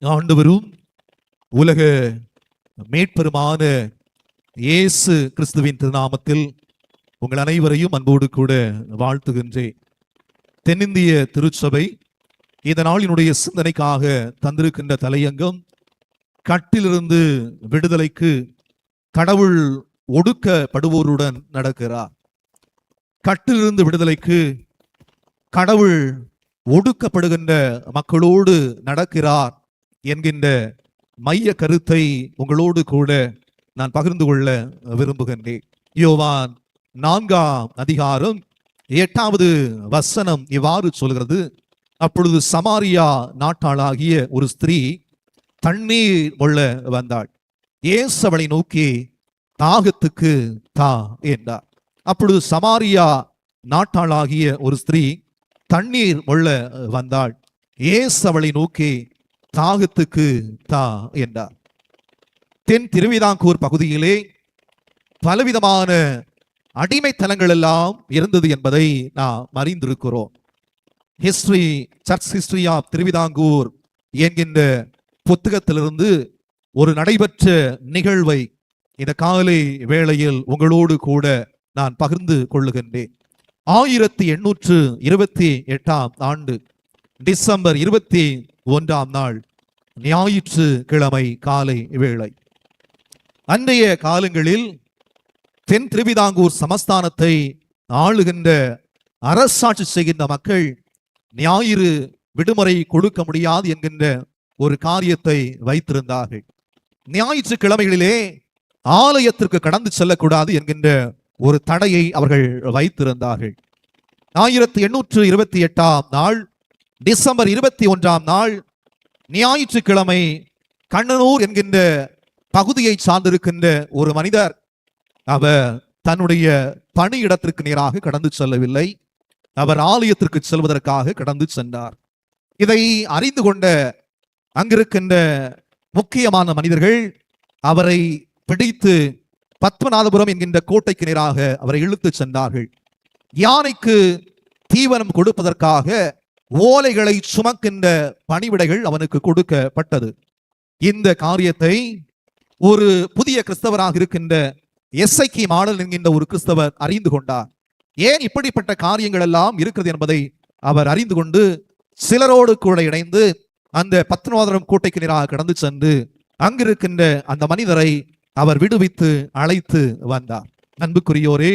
ஆண்டவரும் உலக மீட்பெருமான இயேசு கிறிஸ்துவின் திருநாமத்தில் உங்கள் அனைவரையும் அன்போடு கூட வாழ்த்துகின்றேன். தென்னிந்திய திருச்சபை இந்த நாளினுடைய சிந்தனைக்காக தந்திருக்கின்ற தலையங்கம், கட்டிலிருந்து விடுதலைக்கு கடவுள் ஒடுக்கப்படுவோருடன் நடக்கிறார். கட்டிலிருந்து விடுதலைக்கு கடவுள் ஒடுக்கப்படுகின்ற மக்களோடு நடக்கிறார் என்கின்ற மைய கருத்தை உங்களோடு கூட நான் பகிர்ந்து கொள்ள விரும்புகின்றேன். யோவான் 4ஆம் அதிகாரம் 8வது வசனம் இவ்வாறு சொல்கிறது: அப்பொழுது சமாரியா நாட்டாளாகிய ஒரு ஸ்திரீ தண்ணீர் கொள்ள வந்தாள். இயேசு அவளை நோக்கி, தாகத்துக்கு தா என்றார். அப்பொழுது சமாரியா நாட்டாளாகிய ஒரு ஸ்திரீ தண்ணீர் கொள்ள வந்தாள். இயேசு அவளை நோக்கி, தாகத்துக்கு தா என்றார். தென் திருவிதாங்கூர் பகுதியிலே பலவிதமான அடிமைத்தனங்கள் எல்லாம் இருந்தது என்பதை நாம் அறிந்திருக்கிறோம். சர்ச் ஹிஸ்டரி ஆஃப் திருவிதாங்கூர் என்கின்ற புத்தகத்திலிருந்து ஒரு நடைபெற்ற நிகழ்வை இந்த காலை வேளையில் உங்களோடு கூட நான் பகிர்ந்து கொள்ளுகின்றேன். 1828ஆம் ஆண்டு டிசம்பர் 21ஆம் நாள் ஞாயிற்று கிழமை காலை வேளை. அன்றைய காலங்களில் தென் திருவிதாங்கூர் சமஸ்தானத்தை ஆளுகின்ற அரசாட்சி செய்கின்ற மக்கள் ஞாயிறு விடுமுறை கொடுக்க முடியாது என்கின்ற ஒரு காரியத்தை வைத்திருந்தார்கள். ஞாயிற்று கிழமைகளிலே ஆலயத்திற்கு கடந்து செல்லக்கூடாது என்கின்ற ஒரு தடையை அவர்கள் வைத்திருந்தார்கள். 1828ஆம் நாள் டிசம்பர் 21ஆம் நாள் ஞாயிற்றுக்கிழமை கண்ணனூர் என்கின்ற பகுதியை சார்ந்திருக்கின்ற ஒரு மனிதர், அவர் தன்னுடைய பணியிடத்திற்கு நேராக கடந்து செல்லவில்லை, அவர் ஆலயத்திற்கு செல்வதற்காக கடந்து சென்றார். இதை அறிந்து கொண்ட அங்கிருக்கின்ற முக்கியமான மனிதர்கள் அவரை பிடித்து பத்மநாதபுரம் என்கின்ற கோட்டைக்கு நேராக அவரை இழுத்து சென்றார்கள். யானைக்கு தீவனம் கொடுப்பதற்காக ஓலைகளை சுமக்கின்ற பணிவிடைகள் அவனுக்கு கொடுக்கப்பட்டது. இந்த காரியத்தை ஒரு புதிய கிறிஸ்தவராக இருக்கின்ற எஸ்ஐகி மாடல் என்கின்ற ஒரு கிறிஸ்தவர் அறிந்து கொண்டார். ஏன் இப்படிப்பட்ட காரியங்கள் எல்லாம் இருக்கிறது என்பதை அவர் அறிந்து கொண்டு சிலரோடு கூட இணைந்து அந்த பத்மநாதபுரம் கோட்டைக்கு நேராக கடந்து சென்று அங்கிருக்கின்ற அந்த மனிதரை அவர் விடுவித்து அழைத்து வந்தார். அன்புக்குரியோரே,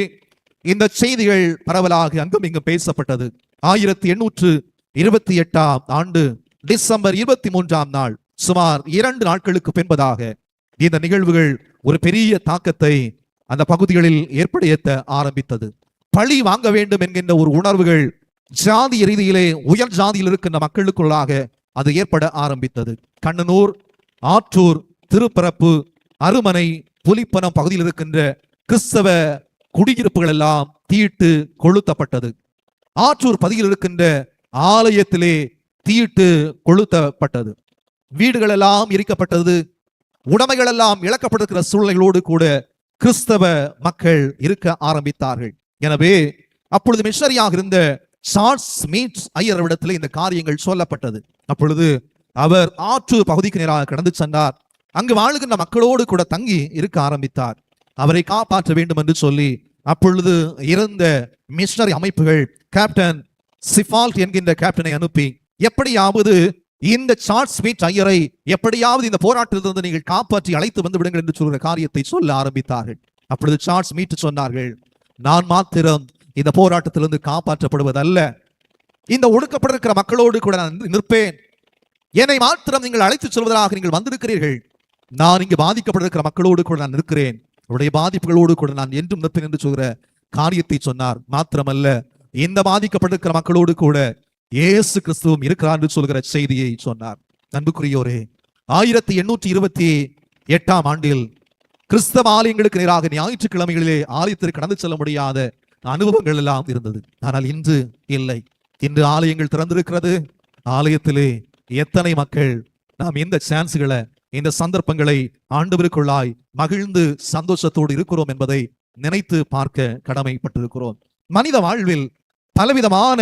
இந்த செய்திகள் பரவலாக அங்கும் இங்கும் பேசப்பட்டது. 1828ஆம் ஆண்டு டிசம்பர் 23ஆம் நாள் சுமார் 2 நாட்களுக்கு பின்பதாக இந்த நிகழ்வுகள் ஒரு பெரிய தாக்கத்தை அந்த பகுதிகளில் ஏற்படுத்த ஆரம்பித்தது. பழி வாங்க வேண்டும் என்கின்ற ஒரு உணர்வுகள் ஜாதி ரீதியிலே உயர் ஜாதியில் இருக்கின்ற மக்களுக்குள்ளாக அது ஏற்பட ஆரம்பித்தது. கண்ணனூர், ஆற்றூர், திருப்பரப்பு, அருமனை, புலிப்பனம் பகுதியில் இருக்கின்ற கிறிஸ்தவ குடியிருப்புகள் எல்லாம் தீட்டு கொளுத்தப்பட்டது. ஆற்றூர் பகுதியில் இருக்கின்ற ஆலயத்திலே தீட்டு கொளுத்தப்பட்டது. வீடுகள் எல்லாம் எரிக்கப்பட்டது. உடைமைகள் எல்லாம் இழக்கப்பட்டிருக்கிற சூழ்நிலைகளோடு கூட கிறிஸ்தவ மக்கள் இருக்க ஆரம்பித்தார்கள். எனவே அப்பொழுது மிஷனரியாக இருந்த சார்ல்ஸ் ஸ்மித் ஐயரிடத்தில் இந்த காரியங்கள் சொல்லப்பட்டது. அப்பொழுது அவர் ஆற்றூர் பகுதிக்கு நேராக கடந்து சென்றார். அங்கு வாழுகின்ற மக்களோடு கூட தங்கி இருக்க ஆரம்பித்தார். அவரை காப்பாற்ற வேண்டும் என்று சொல்லி அப்பொழுது இருந்த மிஷனரி அமைப்புகள் கேப்டன் சிஃபால்ட் என்கின்ற கேப்டனை அனுப்பி எப்படியாவது இந்த சார்ல்ஸ் ஸ்மித் ஐயரை எப்படியாவது இந்த போராட்டத்திலிருந்து நீங்கள் காப்பாற்றி அழைத்து வந்து விடுங்கள் என்று சொல்கிற காரியத்தை சொல்ல ஆரம்பித்தார்கள். அப்பொழுது சார்ல்ஸ் ஸ்மித் சொன்னார்கள், நான் மாத்திரம் இந்த போராட்டத்திலிருந்து காப்பாற்றப்படுவதல்ல, இந்த ஒடுக்கப்பட்டிருக்கிற மக்களோடு கூட நான் நிற்பேன். என்னை மாத்திரம் நீங்கள் அழைத்து செல்வதாக நீங்கள் வந்திருக்கிறீர்கள். நான் இங்கு பாதிக்கப்பட்டிருக்கிற மக்களோடு கூட நான் இருக்கிறேன். அவருடைய பாதிப்புகளோடு கூட நான் என்றும் நிற்பேன் என்று சொல்கிற காரியத்தை சொன்னார். மாத்திரமல்ல, இந்த பாதிக்கப்பட்டிருக்கிற மக்களோடு கூட இயேசு கிறிஸ்துவும் இருக்கிறார் என்று சொல்கிற செய்தியை சொன்னார். அன்புக்குரியோரே, 1828ஆம் ஆண்டில் கிறிஸ்தவ ஆலயங்களுக்கு நேராக ஞாயிற்றுக்கிழமைகளிலே ஆலயத்திற்கு கடந்து செல்ல முடியாத அனுபவங்கள் எல்லாம் இருந்தது. ஆனால் இன்று இல்லை. இன்று ஆலயங்கள் திறந்திருக்கிறது. ஆலயத்திலே எத்தனை மக்கள் நாம் இந்த சான்ஸ்களை, இந்த சந்தர்ப்பங்களை ஆண்டவருக்குள்ளாய் மகிழ்ந்து சந்தோஷத்தோடு இருக்கிறோம் என்பதை நினைத்து பார்க்க கடமைப்பட்டிருக்கிறோம். மனித வாழ்வில் பலவிதமான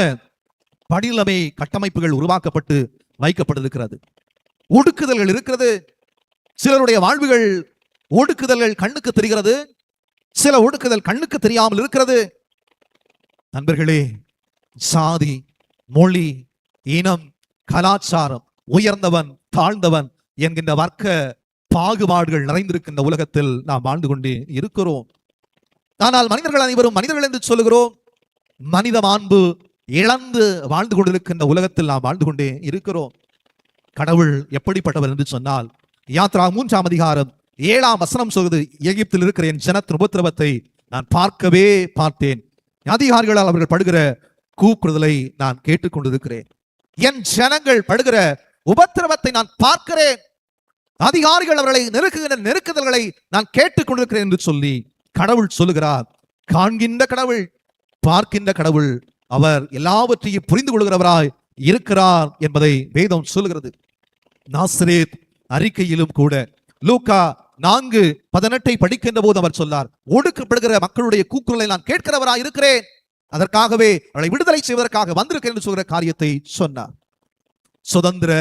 படிநிலைமை கட்டமைப்புகள் உருவாக்கப்பட்டு வைக்கப்பட்டிருக்கிறது. ஒடுக்குதல்கள் இருக்கிறது. சிலருடைய வாழ்வுகள் ஒடுக்குதல்கள் கண்ணுக்கு தெரிகிறது, சில ஒடுக்குதல் கண்ணுக்கு தெரியாமல் இருக்கிறது. நண்பர்களே, சாதி, மொழி, இனம், கலாச்சாரம், உயர்ந்தவன் தாழ்ந்தவன் என்கின்ற வர்க்க பாகுபாடுகள் நிறைந்திருக்கின்ற உலகத்தில் நாம் வாழ்ந்து கொண்டே இருக்கிறோம். ஆனால் மனிதர்கள் அனைவரும் மனிதர்கள் என்று சொல்லுகிறோம். மனித மாண்பு இழந்து வாழ்ந்து கொண்டிருக்கின்ற உலகத்தில் நாம் வாழ்ந்து கொண்டே இருக்கிறோம். கடவுள் எப்படிப்பட்டவர் என்று சொன்னால், யாத்ரா 3ஆம் அதிகாரம் 7ஆம் வசனம் சொல்வது, எகிப்தில் இருக்கிற என் ஜனத்தின் உபத்திரவத்தை நான் பார்க்கவே பார்த்தேன். அதிகாரிகளால் அவர்கள் படுகிற கூக்குறுதலை நான் கேட்டுக்கொண்டிருக்கிறேன். என் ஜனங்கள் படுகிற உபத்திரவத்தை நான் பார்க்கிறேன். அதிகாரிகள் அவர்களை நெருக்குகின்ற நெருக்குதல்களை நான் கேட்டுக்கொண்டிருக்கிறேன் என்று சொல்லி கடவுள் சொல்லுகிறார். காண்கின்ற கடவுள், பார்க்கின்ற கடவுள், அவர் எல்லாவற்றையும் புரிந்து கொள்கிறவராய் இருக்கிறார் என்பதை வேதம் சொல்லுகிறது. நாசரேத் அறிக்கையிலும் கூட லூக்கா 4:18 படிக்கின்ற போது அவர் சொன்னார், ஒடுக்கப்படுகிற மக்களுடைய கூக்குரலை நான் கேட்கிறவராய் இருக்கிறேன், அதற்காகவே அவளை விடுதலை செய்வதற்காக வந்திருக்கிறேன் என்று சொல்கிற காரியத்தை சொன்னார். சுதந்திர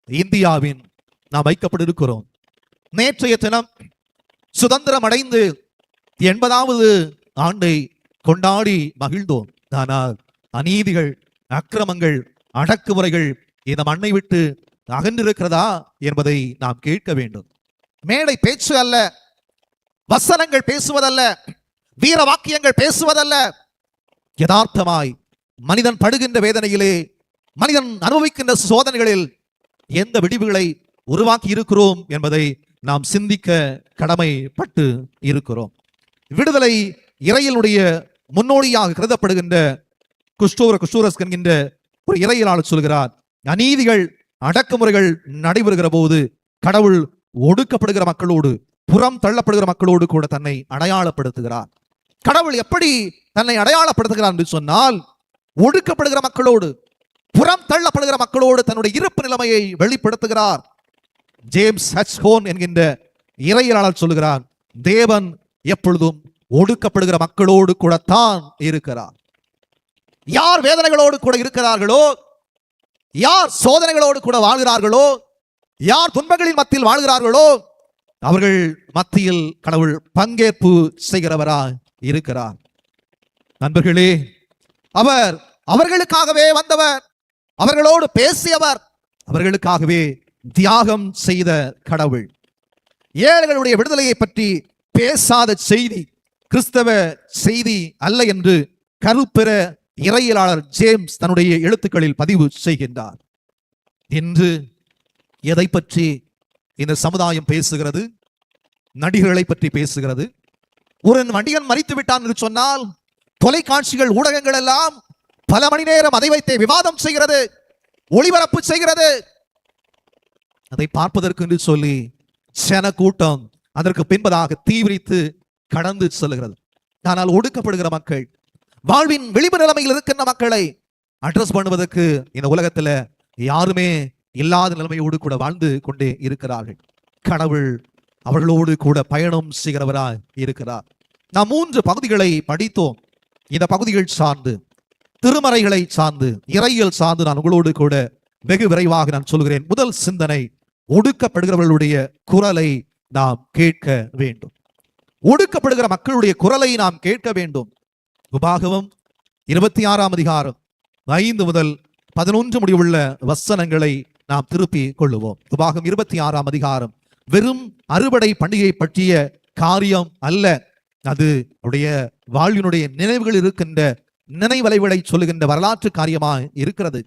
இந்தியாவின் நாம் வைக்கப்பட்டிருக்கிறோம். நேற்றைய தினம் சுதந்திரம் அடைந்து 80வது ஆண்டை கொண்டாடி மகிழ்ந்தோம். ஆனால் அநீதிகள், அக்கிரமங்கள், அடக்குமுறைகள் இந்த மண்ணை விட்டு அகன்றிருக்கிறதா என்பதை நாம் கேட்க வேண்டும். மேடை பேச்சு அல்ல, வசனங்கள் பேசுவதல்ல, வீர வாக்கியங்கள் பேசுவதல்ல, யதார்த்தமாய் மனிதன் படுகின்ற வேதனையிலே, மனிதன் அனுபவிக்கின்ற சோதனைகளில் எந்த விடிவுகளை உருவாக்கி இருக்கிறோம் என்பதை நாம் சிந்திக்க கடமைப்பட்டு இருக்கிறோம். விடுதலை இறையினுடைய முன்னோடியாக கருதப்படுகின்ற குஸ்டோரஸ் என்கின்ற ஒரு இறையியலாளர் சொல்கிறார், அநீதிகள், அடக்குமுறைகள் நடைபெறுகிற போது கடவுள் ஒடுக்கப்படுகிற மக்களோடு, புறம் தள்ளப்படுகிற மக்களோடு கூட தன்னை அடையாளப்படுத்துகிறார். கடவுள் எப்படி தன்னை அடையாளப்படுத்துகிறார் என்று சொன்னால், ஒடுக்கப்படுகிற மக்களோடு, புறம் தள்ளப்படுகிற மக்களோடு தன்னுடைய இருப்பு நிலைமையை வெளிப்படுத்துகிறார். ஜேம்ஸ் ஹட்ச்ஹோன் என்கின்ற இறையியலாளர் சொல்லுகிறார், தேவன் எப்பொழுதும் ஒடுக்கப்படுகிற மக்களோடு கூடத்தான் இருக்கிறார். யார் வேதனைகளோடு கூட இருக்கிறார்களோ, யார் சோதனைகளோடு கூட வாழ்கிறார்களோ, யார் துன்பங்களின் மத்தியில் வாழ்கிறார்களோ, அவர்கள் மத்தியில் கடவுள் பங்கேற்பு செய்கிறவராய் இருக்கிறார். நண்பர்களே, அவர் அவர்களுக்காகவே வந்தவர், அவர்களோடு பேசியவர், அவர்களுக்காகவே தியாகம் செய்த கடவுள். ஏழைகளுடைய விடுதலையை பற்றி பேசாத செய்தி கிறிஸ்தவ செய்தி அல்ல என்று கருப்பெற இறையியலாளர் ஜேம்ஸ் தன்னுடைய எழுத்துக்களில் பதிவு செய்கின்றார். இன்று எதை பற்றி இந்த சமுதாயம் பேசுகிறது? நடிகர்களை பற்றி பேசுகிறது. ஒரு நடிகன் மரித்து விட்டான் என்று சொன்னால் தொலைக்காட்சிகள், ஊடகங்கள் எல்லாம் பல மணி நேரம் அதை வைத்தே விவாதம் செய்கிறது, ஒளிபரப்பு செய்கிறது. அதை பார்ப்பதற்கு என்று சொல்லி ஜன கூட்டம் அதற்கு பின்பதாக தீவிரித்து கடந்து செல்கிறது. ஆனால் ஒடுக்கப்படுகிற மக்கள், வாழ்வின் விளிம்பு நிலைமையில் இருக்கின்ற மக்களை அட்ரஸ் பண்ணுவதற்கு இந்த உலகத்துல யாருமே இல்லாத நிலைமையோடு கூட வாழ்ந்து கொண்டே இருக்கிறார்கள். கடவுள் அவர்களோடு கூட பயணம் செய்கிறவராய் இருக்கிறார். நாம் 3 பகுதிகளை படித்தோம். இந்த பகுதிகள் சார்ந்து, திருமறைகளை சார்ந்து, இறையியல் சார்ந்து நான் உங்களோடு கூட வெகு விரைவாக நான் சொல்கிறேன். முதல் சிந்தனை, ஒடுக்கப்படுகிறவர்களுடைய குரலை நாம் கேட்க வேண்டும். ஒடுக்கப்படுகிற மக்களுடைய குரலை நாம் கேட்க வேண்டும். உபாகமம் 26ஆம் அதிகாரம் 5 முதல் 11 முடிவுள்ள வசனங்களை நாம் திருப்பி கொள்ளுவோம். உபாகம் 26ஆம் அதிகாரம் வெறும் அறுவடை பண்டிகை பற்றிய காரியம் அல்ல, அது அவருடைய வாழ்வினுடைய நினைவுகள் இருக்கின்ற நினைவலைகளை சொல்லுகின்ற வரலாற்று காரியமாக இருக்கிறது.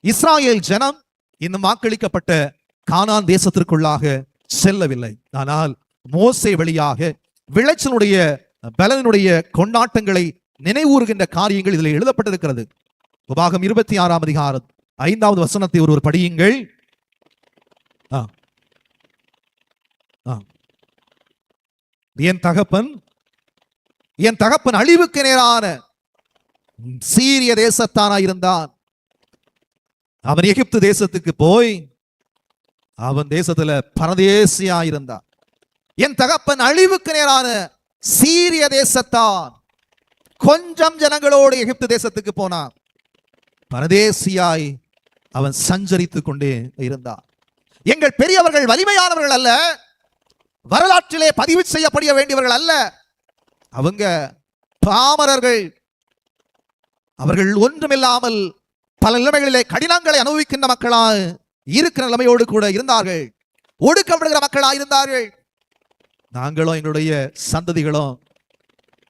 இஸ்ராயேல் ஜனம் இன்னும் வாக்களிக்கப்பட்ட கானான் தேசத்திற்குள்ளாக செல்லவில்லை. ஆனால் மோசே வழியாக விளைச்சலுடைய பலனுடைய கொண்டாட்டங்களை நினைவூறுகின்ற காரியங்கள் இதில் எழுதப்பட்டிருக்கிறது. உபாகம் 26ஆம் அதிகாரம் 5வது வசனத்தை ஒருவர் படியுங்கள். என் தகப்பன் அழிவுக்கு நேரான சீரிய தேசத்தானாயிருந்தான். அவன் எகிப்து தேசத்துக்கு போய் அவன் தேசத்துல பரதேசியா இருந்தான். என் தகப்பன் அழிவுக்கு நேரான சீரிய தேசத்தான். கொஞ்சம் ஜனங்களோடு எகிப்து தேசத்துக்கு போனான். பரதேசியாய் அவன் சஞ்சரித்துக் கொண்டே இருந்தான். எங்கள் பெரியவர்கள் வலிமையானவர்கள் அல்ல, வரலாற்றிலே பதிவு செய்யப்பட வேண்டியவர்கள் அல்ல, அவங்க பாமரர்கள். அவர்கள் ஒன்றுமில்லாமல் பல நிலைமைகளிலே கடினங்களை அனுபவிக்கின்ற மக்களாக இருக்கிற நிலைமையோடு கூட இருந்தார்கள், ஒடுக்கப்படுகிற மக்களாக இருந்தார்கள். நாங்களும் எங்களுடைய சந்ததிகளும்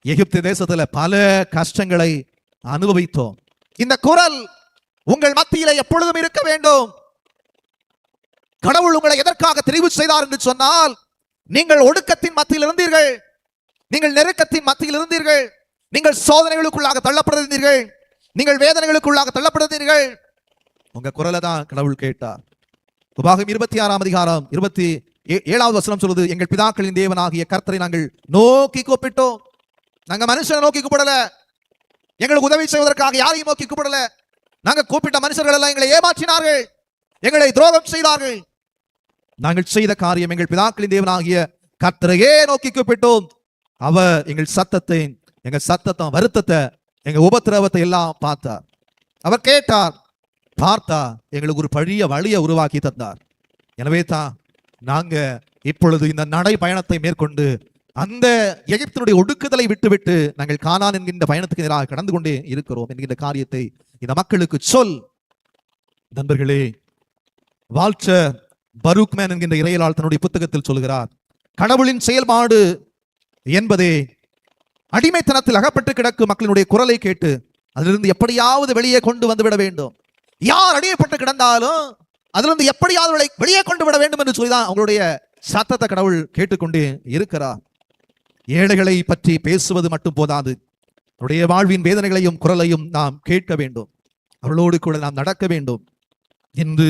எகிப்து தேசத்துல பல கஷ்டங்களை அனுபவித்தோம். இந்த குரல் உங்கள் மத்தியிலே எப்பொழுதும் இருக்க வேண்டும். கடவுள் உங்களை எதற்காக தெரிவு செய்தார் என்று சொன்னால், நீங்கள் ஒடுக்கத்தின் மத்தியில் இருந்தீர்கள், நீங்கள் நெருக்கத்தின் மத்தியில் இருந்தீர்கள், நீங்கள் சோதனைகளுக்குள்ளாக தள்ளப்படுகிறீர்கள், நீங்கள் வேதனைகளுக்குள்ளாக தள்ளப்படுகிறீர்கள். உங்க குரலை தான் கடவுள் கேட்டார். உபாகம் 26ஆம் அதிகாரம் 27வது வசனம் சொல்லுது, எங்கள் பிதாக்களின் தேவனாகிய கர்த்தரை நாங்கள் நோக்கி கூப்பிட்டோம். நாங்க மனுஷனை நோக்கி கூப்பிடல, எங்களுக்கு உதவி செய்வதற்காக யாரையும் நோக்கி கூப்பிடல. நாங்க கூப்பிட்ட மனுஷர்கள் எல்லாம் எங்களை ஏமாற்றினார்கள், எங்களை துரோகம் செய்தார்கள். நாங்கள் செய்த காரியம் எங்கள் பிதாக்களின் தேவனாகிய கர்த்தரையே நோக்கி கூப்பிட்டோம். அவர் எங்கள் சத்தத்தை, எங்க சத்தத்தை, வருத்தத்தை, எங்க உபத்திரவத்தை எல்லாம் பார்த்தார். அவர் கேட்டார், பார்த்தா எங்களுக்கு ஒரு பழைய வழியை உருவாக்கி தந்தார். எனவே தான் நாங்க இப்பொழுது இந்த நடை பயணத்தை மேற்கொண்டு அந்த எகிப்தினுடைய ஒடுக்குதலை விட்டுவிட்டு நாங்கள் கானான் என்கின்ற பயணத்துக்கு எதிராக கடந்து கொண்டே இருக்கிறோம் என்கின்ற காரியத்தை இந்த மக்களுக்கு சொல். நண்பர்களே, வால்டர் பரூக்மேன் என்கின்ற இறையலாளர் தன்னுடைய புத்தகத்தில் சொல்கிறார், கடவுளின் செயல்பாடு என்பதே அடிமைத்தனத்தில் அகப்பட்டு கிடக்கும் மக்களினுடைய குரலை கேட்டு அதிலிருந்து எப்படியாவது வெளியே கொண்டு வந்து விட வேண்டும். யார் அடிமைப்பட்டு கிடந்தாலும் அதிலிருந்து எப்படியாவது வெளியே கொண்டு விட வேண்டும் என்று சொல்லிதான் அவங்களுடைய சத்தத்தை கடவுள் கேட்டுக்கொண்டே இருக்கிறார். ஏழைகளை பற்றி பேசுவது மட்டும் போதாது, அவருடைய வாழ்வின் வேதனைகளையும் குரலையும் நாம் கேட்க வேண்டும், அவர்களோடு கூட நாம் நடக்க வேண்டும். என்று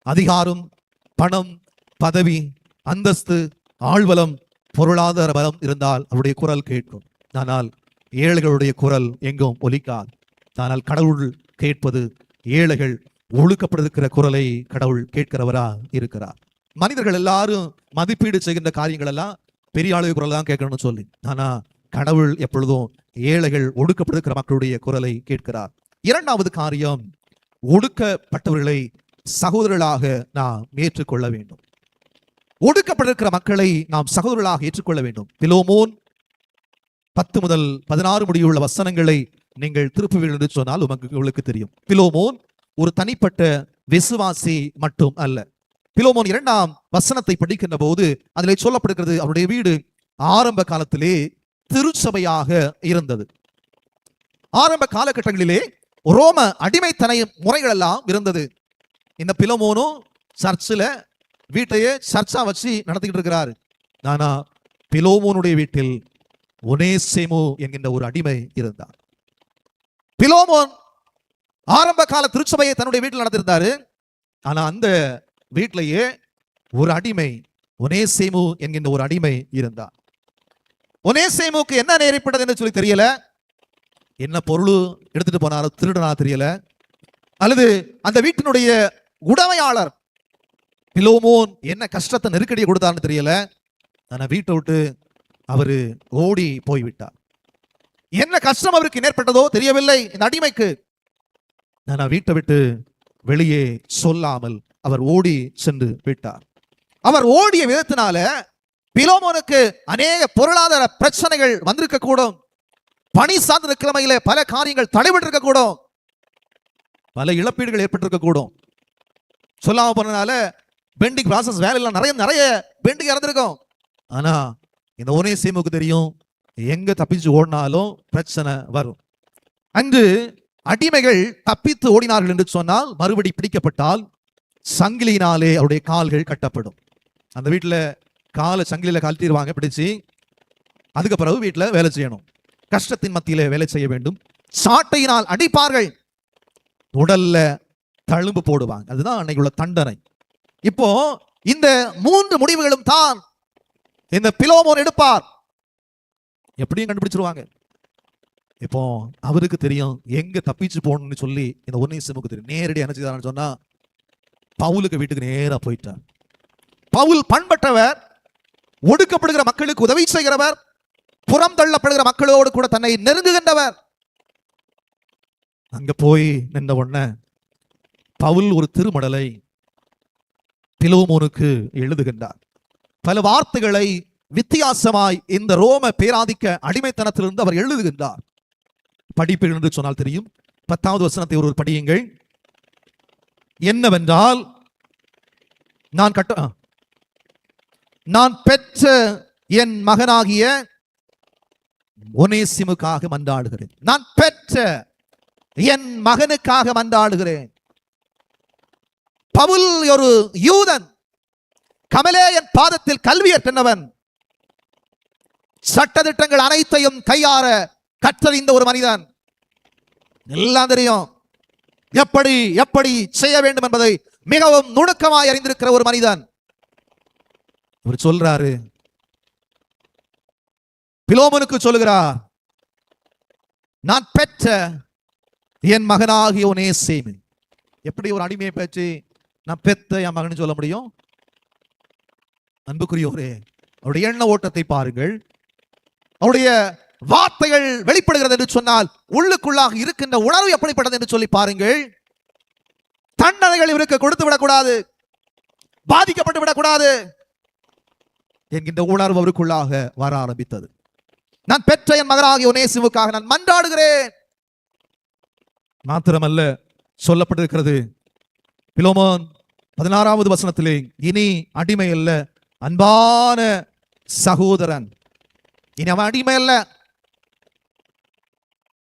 அதிகாரம், பணம், பதவி, அந்தஸ்து, ஆழ்வலம், பொருளாதார பலம் இருந்தால் அவருடைய குரல் கேட்கும். ஆனால் ஏழைகளுடைய குரல் எங்கும் ஒலிக்காது. ஆனால் கடவுள் கேட்பது ஏழைகள் ஒழுக்கப்படுகிற குரலை கடவுள் கேட்கிறவரா இருக்கிறார். மனிதர்கள் எல்லாரும் மதிப்பீடு செய்கின்ற காரியங்கள் எல்லாம் பெரிய ஆளுடைய குரல் தான் கேட்கணும்னு சொல்லி, ஆனா கடவுள் எப்பொழுதும் ஏழைகள் ஒடுக்கப்படுகிற மக்களுடைய குரலை கேட்கிறார். இரண்டாவது காரியம், ஒடுக்கப்பட்டவர்களை சகோதரர்களாக நாம் ஏற்றுக்கொள்ள வேண்டும். ஒடுக்கப்பட்டிருக்கிற மக்களை நாம் சகோதரர்களாக ஏற்றுக்கொள்ள வேண்டும். பிலோமோன் 10 முதல் 16 முடியுள்ள வசனங்களை நீங்கள் திருப்புவீர்கள் என்று சொன்னால் உங்களுக்கு தெரியும். பிலோமோன் ஒரு தனிப்பட்ட விசுவாசி மட்டும் அல்ல. பிலோமோன் 2ஆம் வசனத்தை படிக்கின்ற போது அதிலே சொல்லப்படுகிறது, அவருடைய வீடு ஆரம்ப காலத்திலே திருச்சபையாக இருந்தது. ஆரம்ப காலகட்டங்களிலே ரோம அடிமைத்தனை முறைகள் எல்லாம் இருந்தது. இந்த பிலோமோனும் சர்ச்சில் வீட்டையே சர்ச்சா வச்சு நடத்திக்கிட்டு இருக்கிறாரு. ஆனா பிலோமோனுடைய வீட்டில் ஒனேசிமு என்கின்ற ஒரு அடிமை இருந்தார். பிலோமோன் ஆரம்ப கால திருச்சபையை தன்னுடைய வீட்டில் நடத்திருந்தாரு. ஆனா அந்த வீட்டிலேயே ஒரு அடிமை, ஒனேசிமு என்கின்ற ஒரு அடிமை இருந்தார். ஒனேசிமுக்கு என்ன நேரிப்பட்டது என்று சொல்லி தெரியல, என்ன பொருள் எடுத்துட்டு போனாலும் திருடனா தெரியல, அல்லது அந்த வீட்டினுடைய உடைமையாளர் பிலோமோன் என்ன கஷ்டத்தை நெருக்கடியை கொடுத்தான்னு தெரியல. ஆனா வீட்டை விட்டு அவரு ஓடி போய்விட்டார். என்ன கஷ்டம் அவருக்கு ஏற்பட்டதோ தெரியவில்லை இந்த அடிமைக்கு. நான் வீட்டை விட்டு வெளியே சொல்லாமல் அவர் ஓடி சென்று விட்டார். அவர் ஓடிய விதத்தினால பிலோமோனுக்கு அநேக பொருளாதார பிரச்சனைகள் வந்திருக்க கூடும். பணி சார்ந்த கிழமையில பல காரியங்கள் தடைபட்டிருக்க கூடும், பல இழப்பீடுகள் ஏற்பட்டிருக்க கூடும். சொல்லாம போனதுனால பெண்டிங் ப்ராசஸ் வேலையெல்லாம் நிறைய பெண்டிங் இறந்திருக்கும். ஆனா இந்த ஒனேசிமுக்கு தெரியும், எங்க தப்பிச்சு ஓடினாலும் பிரச்சனை வரும். அன்று அடிமைகள் தப்பித்து ஓடினார்கள் என்று சொன்னால், மறுபடி பிடிக்கப்பட்டால் சங்கிலியினாலே அவருடைய கால்கள் கட்டப்படும். அந்த வீட்டில் காலை சங்கிலியில கழட்டிடுவாங்க பிடிச்சு. அதுக்கு பிறகு வீட்டில் வேலை செய்யணும், கஷ்டத்தின் மத்தியில வேலை செய்ய வேண்டும். சாட்டையினால் அடிப்பார்கள், உடல்ல தழும்பு போடுவாங்க. அதுதான் அன்னைக்கு உள்ள தண்டனை. இப்போ இந்த 3 முடிவுகளும் தான் இந்த பிலோமோன் எடுப்பார். எப்படியும் கண்டுபிடிச்சிருவாங்க. இப்போ அவருக்கு தெரியும் எங்க தப்பிச்சு போகணும்னு சொல்லி. இந்த ஒனேசிமுக்கு தெரியும். நேரடி என்ன செய்தார்னு சொன்னா, பவுலுக்கு வீட்டுக்கு நேரா போயிட்டார். பவுல் பண்பட்டவர், ஒடுக்கப்படுகிற மக்களுக்கு உதவி செய்கிறவர், புறம் தள்ளப்படுகிற மக்களோடு கூட தன்னை நெருங்குகின்றவர். அங்க போய் நின்ற உடனே பவுல் ஒரு திருமடலை பிலோமோனுக்கு எழுதுகின்றார். பல வார்த்தைகளை வித்தியாசமாய் இந்த ரோம பேராதிக்க அடிமைத்தனத்திலிருந்து அவர் எழுதுகின்றார். படிப்பீர்கள் என்று சொன்னால் தெரியும். 10வது வசனத்தை ஒருவர் படியுங்கள். என்னவென்றால், நான் பெற்ற என் மகனாகிய ஒனேசிமுக்காக மன்றாடுகிறேன். நான் பெற்ற என் மகனுக்காக மன்றாடுகிறேன். பவுல் ஒரு யூதன், கமலேயன் பாதத்தில் கல்வியற்றவன், சட்டதிட்டங்கள் அனைத்தையும் கையாற கற்றறிந்த ஒரு மனிதன். எல்லாம் தெரியும், எப்படி எப்படி செய்ய வேண்டும் என்பதை மிகவும் நுணுக்கமாய் அறிந்திருக்கிற ஒரு மனிதன். இவர் சொல்றாரு, பிலோமோனுக்கு சொல்லுகிறார், நான் பெற்ற என் மகனாகிய ஒனேசிமு. எப்படி ஒரு அடிமையை பற்றி நான் பெத்த என் மகன் சொல்ல முடியும்? அன்புக்குரியோரே, அவருடைய எண்ண ஓட்டத்தை பாருங்கள். அவருடைய வார்த்தைகள் வெளிப்படுகிறது என்று சொன்னால் உள்ளுக்குள்ளாக இருக்கின்ற உணர்வு எப்படிப்பட்டது என்று சொல்லி பாருங்கள். தண்டனைகள் இவருக்கு கொடுத்து விடக்கூடாது, பாதிக்கப்பட்டு விடக்கூடாது என்கின்ற உணர்வு அவருக்குள்ளாக வர ஆரம்பித்தது. நான் பெற்ற என் மகனாகிய ஒனேசிமுக்காக நான் மன்றாடுகிறேன். மாத்திரமல்ல, சொல்லப்பட்டிருக்கிறது பிலோமோன் 16வது வசனத்திலே, இனி அடிமை அல்ல, அன்பான சகோதரன். இனி அவன் அடிமை அல்ல,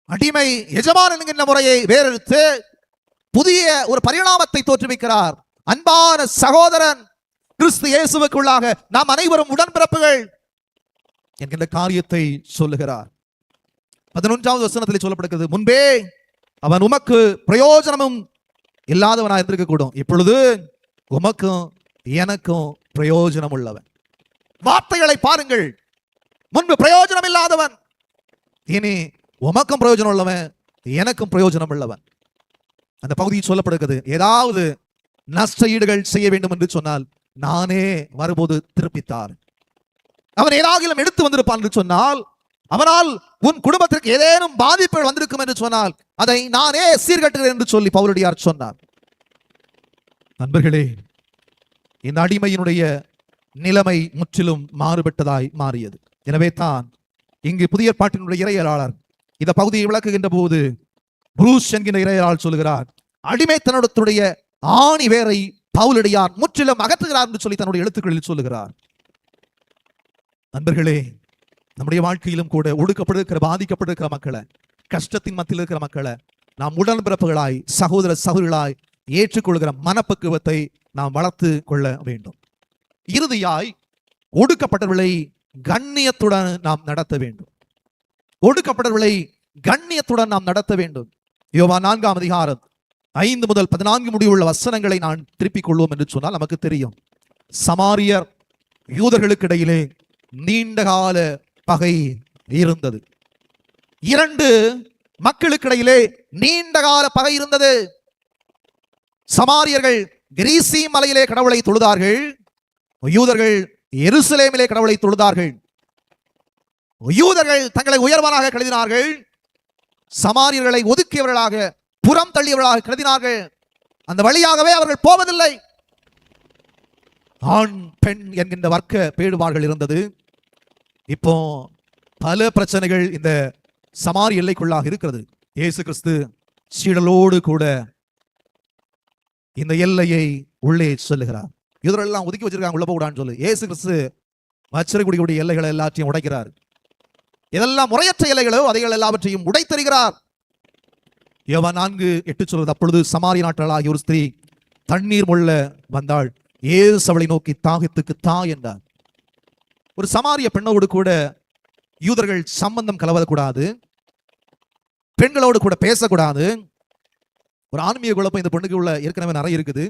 அடிமை எஜமான் என்கின்ற முறையை வேறெடுத்து புதிய ஒரு பரிணாமத்தை தோற்றுவிக்கிறார். அன்பான சகோதரன், கிறிஸ்து இயேசுவுக்குள்ளாக நாம் அனைவரும் உடன்பிறப்புகள் என்கின்ற காரியத்தை சொல்லுகிறார். 11வது வசனத்தில் சொல்லப்படுகிறது, முன்பே அவன் உமக்கு பிரயோஜனமும் இல்லாதவனாக இருந்திருக்க கூடும், இப்பொழுது உமக்கும் எனக்கும் பிரயோஜனம் உள்ளவன். வார்த்தைகளை பாருங்கள். முன்பு பிரயோஜனம் இல்லாதவன், இனி உமக்கும் பிரயோஜனம் உள்ளவன், எனக்கும் பிரயோஜனம் உள்ளவன். அந்த பகுதியில் சொல்லப்படுகிறது, ஏதாவது நஷ்ட ஈடுகள் செய்ய வேண்டும் என்று சொன்னால் நானே வரும்போது திருப்பித்தார். அவன் ஏதாகிலும் எடுத்து வந்திருப்பான் என்று சொன்னால், அவனால் உன் குடும்பத்திற்கு ஏதேனும் பாதிப்புகள் வந்திருக்கும் என்று சொன்னால் அதை நானே சீர்கட்டுகிறேன் என்று சொல்லி பவுலடியார் சொன்னார். நண்பர்களே, இந்த அடிமையினுடைய நிலைமை முற்றிலும் மாறுபட்டதாய் மாறியது. எனவே தான் இங்கு புதிய ஏற்பாட்டினுடைய இறையலாளர் இந்த பகுதியை விளக்குகின்ற போது புரூஸ் என்கின்ற இறையலாளர் சொல்லுகிறார், அடிமைத்தனத்துடைய ஆணி வேரை பவுலடியார் முற்றிலும் அகற்றுகிறார் என்று சொல்லி தன்னுடைய எழுத்துக்களில் சொல்லுகிறார். நண்பர்களே, நம்முடைய வாழ்க்கையிலும் கூட ஒடுக்கப்பட்டிருக்கிற, பாதிக்கப்பட்டிருக்கிற மக்களை, கஷ்டத்தின் மத்தியில் இருக்கிற மக்களை நாம் உடன்பிறப்புகளாய், சகோதர சகோதரிகளாய் ஏற்றுக்கொள்கிற மனப்பக்குவத்தை நாம் வளர்த்து கொள்ள வேண்டும். இறுதியாய், ஒடுக்கப்பட்டவர்களை கண்ணியத்துடன் நாம் நடத்த வேண்டும். ஒடுக்கப்பட்டவர்களை கண்ணியத்துடன் நாம் நடத்த வேண்டும். யோவான் 4ஆம் அதிகாரம் 5 முதல் 14 முடிவுள்ள வசனங்களை நான் திருப்பிக் கொள்வோம் என்று சொன்னால் நமக்கு தெரியும். சமாரியர் யூதர்களுக்கு இடையிலே நீண்டகால பகை இருந்தது. 2 மக்களுக்கிடையிலே நீண்டகால பகை இருந்தது. சமாரியர்கள் கிரீசி மலையிலே கடவுளை தொழுதார்கள், யூதர்கள் எருசலேமிலே கடவுளை தொழுதார்கள். யூதர்கள் தங்களை உயர்வானாக கருதினார்கள், சமாரியர்களை ஒதுக்கியவர்களாக, புறம் தள்ளியவர்களாக கருதினார்கள். அந்த வழியாகவே அவர்கள் போவதில்லை. ஆண் பெண் என்கின்ற வர்க்க பேடுபாடுகள் இருந்தது. இப்போ பல பிரச்சனைகள் இந்த சமாரி எல்லைக்குள்ளாக இருக்கிறது. இயேசு கிறிஸ்து சீடலோடு கூட இந்த எல்லையை உள்ளே சொல்லுகிறார். இதெல்லாம் ஒதுக்கி வச்சிருக்காங்க, உள்ள போடான்னு சொல்லு. இயேசு கிறிஸ்து வச்சிருக்கக்கூடிய எல்லைகளை எல்லாத்தையும் உடைக்கிறார். இதெல்லாம் முறையற்ற எல்லைகளோ அதைகள் எல்லாவற்றையும் உடைத்தருகிறார். யோவான் 4:8 சொல்றது, அப்பொழுது சமாரி நாட்டாளாகிய ஒரு ஸ்திரீ தண்ணீர் மொள்ள வந்தாள், இயேசு அவளை நோக்கி தாகத்துக்கு தா என்றார். ஒரு சமாரிய பெண்ணோடு கூட யூதர்கள் சம்பந்தம் கலவக்கூடாது, பெண்களோடு கூட பேசக்கூடாது. ஒரு ஆன்மீக குழப்பம் இந்த பெண்ணுக்கு உள்ள ஏற்கனவே நிறைய இருக்குது.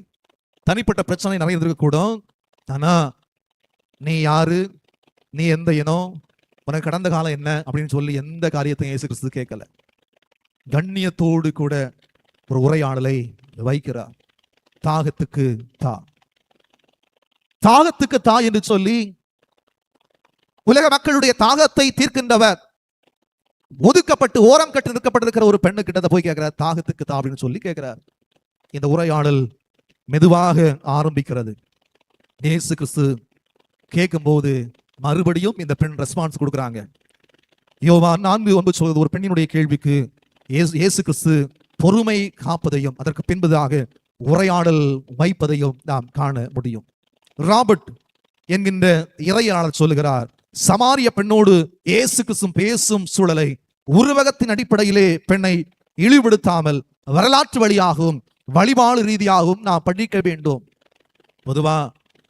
தனிப்பட்ட பிரச்சனை நிறைய இருக்கக்கூடும். ஆனா நீ யாரு, நீ எந்த இனம், உனக்கு கடந்த காலம் என்ன அப்படின்னு சொல்லி எந்த காரியத்தையும் இயேசு கிறிஸ்து கேட்கல. கண்ணியத்தோடு கூட ஒரு உரையாடலை வைக்கிறார். தாகத்துக்கு தா, தாகத்துக்கு தா என்று சொல்லி உலக மக்களுடைய தாகத்தை தீர்க்கின்றவர் ஒதுக்கப்பட்டு ஓரம் கட்டு நிற்கப்பட்டிருக்கிற ஒரு பெண்ணு கிட்ட போய் கேட்கிறார், தாகத்துக்கு தா அப்படின்னு சொல்லி கேட்கிறார். இந்த உரையாடல் மெதுவாக ஆரம்பிக்கிறது. இயேசு கிறிஸ்து கேட்கும்போது மறுபடியும் இந்த பெண் ரெஸ்பான்ஸ் கொடுக்குறாங்க. யோவான் 4:9 சொல்வது ஒரு பெண்ணினுடைய கேள்விக்கு இயேசு கிறிஸ்து பொறுமை காப்பதையும் அதற்கு பின்பதாக உரையாடல் வைப்பதையும் நாம் காண முடியும். ராபர்ட் என்கின்ற இறையாளர் சொல்லுகிறார், சமாரிய பெண்ணோடு இயேசு கிறிஸ்து பேசும் சூழலை உருவகத்தின் அடிப்படையிலே பெண்ணை இழிவுபடுத்தாமல் வரலாற்று வழியாகவும் வழிபாடு ரீதியாகவும் நாம் படிக்க வேண்டும். பொதுவா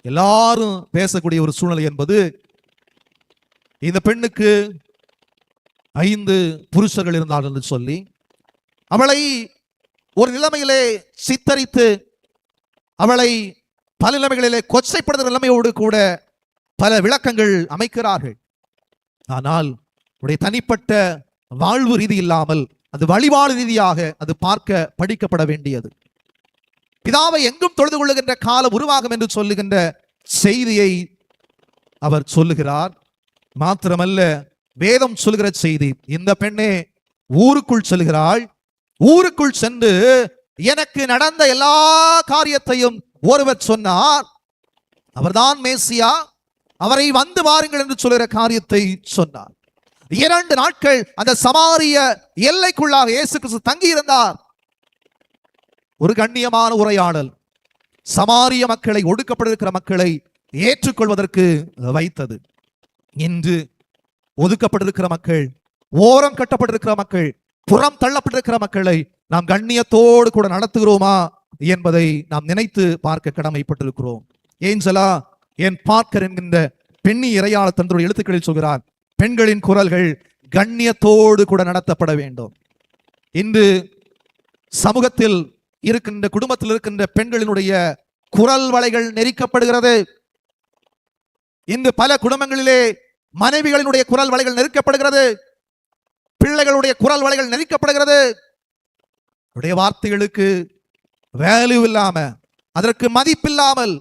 எல்லாரும் பேசக்கூடிய ஒரு சூழ்நிலை என்பது, இந்த பெண்ணுக்கு 5 புருஷர்கள் இருந்தார்கள் என்று சொல்லி அவளை ஒரு நிலைமையிலே சித்தரித்து அவளை பல நிலைமைகளிலே கொச்சைப்படுத்துகிற நிலைமையோடு கூட பல விளக்கங்கள் அமைக்கிறார்கள். ஆனால் உடைய தனிப்பட்ட வாழ்வு ரீதி இல்லாமல் அது வழிபாடு ரீதியாக அது பார்க்க படிக்கப்பட வேண்டியது. பிதாவை எங்கும் தொழுது கொள்ளுகின்ற காலம் உருவாகும் என்று சொல்லுகின்ற செய்தியை அவர் சொல்லுகிறார். மாத்திரமல்ல, வேதம் சொல்லுகிற செய்தி, இந்த பெண்ணே ஊருக்குள் செல்கிறாள். ஊருக்குள் சென்று எனக்கு நடந்த எல்லா காரியத்தையும் ஒருவர் சொன்னார், அவர்தான் மேசியா, அவரை வந்து வாருங்கள் என்று சொல்லுகிற காரியத்தை சொன்னார். 2 நாட்கள் அந்த சமாரிய எல்லைக்குள்ளாக இயேசு கிறிஸ்து தங்கி இருந்தார். ஒரு கண்ணியமான உரையாடல் சமாரிய மக்களை, ஒடுக்கப்பட்டிருக்கிற மக்களை ஏற்றுக்கொள்வதற்கு வைத்தது. இன்று ஒதுக்கப்பட்டிருக்கிற மக்கள், ஓரம் கட்டப்பட்டிருக்கிற மக்கள், புறம் தள்ளப்பட்டிருக்கிற மக்களை நாம் கண்ணியத்தோடு கூட நடத்துகிறோமா என்பதை நாம் நினைத்து பார்க்க கடமைப்பட்டிருக்கிறோம். ஏஞ்சலா என் பார்க்கர் என்கின்ற பெண்ணி இறையாளர் தன்னுடைய எழுத்துக்களில் சொல்கிறார், பெண்களின் குரல்கள் கண்ணியத்தோடு கூட நடத்தப்பட வேண்டும். இன்று சமூகத்தில் இருக்கின்ற, குடும்பத்தில் இருக்கின்ற பெண்களினுடைய குரல் வளைகள் நெரிக்கப்படுகிறது. இன்று பல குடும்பங்களிலே மனைவிகளினுடைய குரல் வளைகள் நெருக்கப்படுகிறது, பிள்ளைகளுடைய குரல் வளைகள் நெருக்கப்படுகிறது. உடைய வார்த்தைகளுக்கு வேல்யூ இல்லாம, அதற்கு மதிப்பில்லாமல்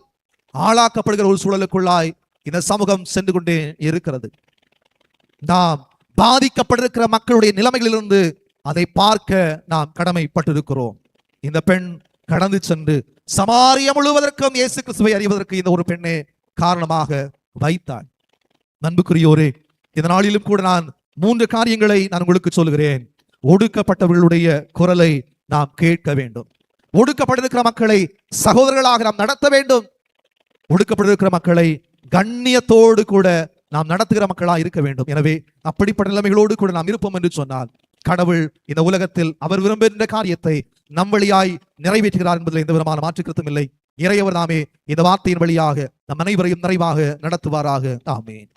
ஆளாக்கப்படுகிற ஒரு சூழலுக்குள்ளாய் இந்த சமூகம் சென்று கொண்டே இருக்கிறது. நாம் பாதிக்கப்பட்டிருக்கிற மக்களுடைய நிலைமைகளிலிருந்து அதை பார்க்க நாம் கடமைப்பட்டிருக்கிறோம். இந்த பெண் கடந்து சென்று சமாரியா முழுவதற்கும் இயேசு கிறிஸ்துவை அறிவதற்கு இந்த ஒரு பெண்ணே காரணமாக வைத்தாள். அன்புக்குரியோரே, இந்த நாளிலும் கூட நான் 3 காரியங்களை நான் உங்களுக்கு சொல்கிறேன். ஒடுக்கப்பட்டவர்களுடைய குரலை நாம் கேட்க வேண்டும். ஒடுக்கப்பட்டிருக்கிற மக்களை சகோதரர்களாக நாம் நடத்த வேண்டும். ஒடுக்கப்பட்டிருக்கிற மக்களை கண்ணியத்தோடு கூட நாம் நடத்துகிற மக்களாக இருக்க வேண்டும். எனவே அப்படிப்பட்ட நிலைமைகளோடு கூட நாம் இருப்போம் என்று சொன்னால், கடவுள் இந்த உலகத்தில் அவர் விரும்புகின்ற காரியத்தை நம் வழியாய் நிறைவேற்றுகிறார் என்பதில் எந்த விதமான மாற்றுக்கருத்தும் இல்லை. இறையவர் தாமே இந்த வார்த்தையின் வழியாக நம் அனைவரையும் நிறைவாக நடத்துவாராக. ஆமென்.